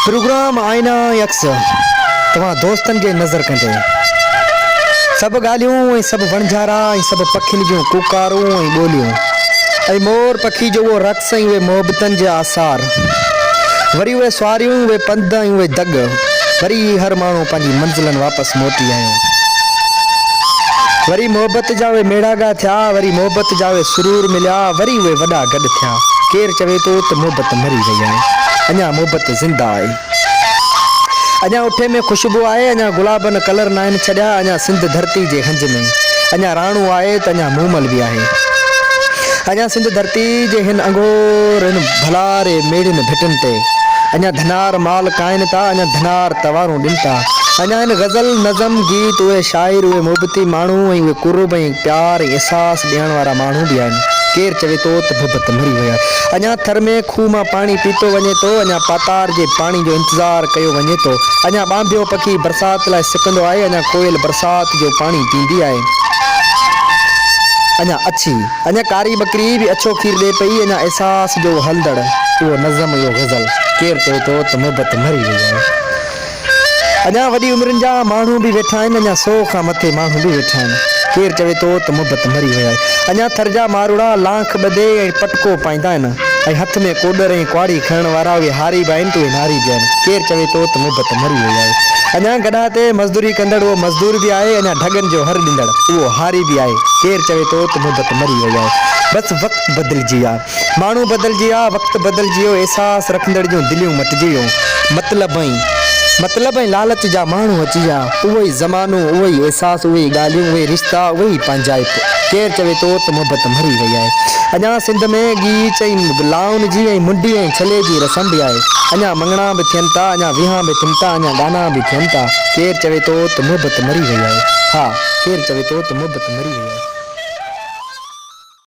Programme आईना x तव्हां दोस्तन के नज़र कंदे सब ॻाल्हियूं सब वणझारा सब पखियुनि जूं कुकारूं ॿोलियूं मोर पखी जो वो रक्स वे मोहब्बतन जे आसार वरी वे सवारियूं वे पंध वे दग वरी हर माण्हू पंहिंजी मंज़िलन वापस मोटी आयो वरी मोहब्बत जा वे मेड़ागा थिया वरी मोहब्बत जा वे सुरूर मिलिया वरी वे वॾा गॾु थिया केर चवे तो त मोहब्बत मरी वई आहे अञा मोहब्बत ज़िंदा आहे अञा उठे में खुशबू आए अञा गुलाबन कलर नाइन छॾिया अञा सिंध धरती जे हंज में अञा राणू आहे त अञा मूमल भी आहे अञा सिंध धरती जे हिन अंगोर हिन भलारे मेड़िन भिटन ते अञा धनार माल काइन था अञा धनार तवारूं ॾिन था अञा हिन गज़ल नज़म गीत उहे शाइर उहे मोहब्बती माण्हू ऐं उहे कुर्ब ऐं प्यार ऐं एहसास ॾियण वारा माण्हू भी आहिनि केर चवे तो त मोहब्बत मरी वई आहे अञा थर में खूह मां पाणी पीतो वञे थो अञा पातार जे पाणी जो इंतज़ार कयो वञे थो अञा ॿांभियो पखी बरसात लाइ सिकंदो आहे अञा कोयल बरसात जो पाणी पींदी आहे अञा अछी अञा कारी बकरी भी अच्छो खीर ॾे पई अञा एहसास जो हलदड़ उहो नज़म इहो गज़ल केर चवे तो त मोहब्बत मरी वई आहे अञा वॾी उमिरिन जा माण्हू भी वेठा आहिनि अञा 100 खां मथे माण्हू भी वेठा आहिनि केर चवे तो त मोहब्बत मरी वई आहे अञा थर जा मारुड़ा लाख ॿधे ऐं पटको पाईंदा आहिनि ऐं हथ में कोडर ऐं कुआड़ी खणण वारा उहे हारी भी आहिनि त उहे नारी भी आहिनि केर चवे तो त मोहब्बत मरी वई आहे अञा गॾा ते मज़दूरी कंदड़ उहो मज़दूर भी आहे अञा ढगन जो हर ॾींदड़ उहो हारी भी आहे केर चवे तो त मोहब्बत मरी वई आहे बस वक्त बदलजी आहे माण्हू बदलजी आहे वक्त बदलजी वियो एहसास रखंदड़ जूं दिलियूं मटिजी वियूं मतलब लालच जा माण्हू अची विया उहो ई ज़मानो उहो ई एहसास उहे ई ॻाल्हियूं उहे रिश्ता उहे ई पंहिंजाइप केर चवे तो त मोहब्बत मरी वई आहे अञा सिंध में गीच ऐं लाउन जी ऐं मुंडी ऐं छले जी रसम भी आहे अञा मंगणा भी थियनि था अञा विहां भी थियनि था अञा गाना भी थियनि था केर चवे तो त मोहब्बत मरी वई आहे हा केर चवे तो त मोहब्बत मरी वई आहे।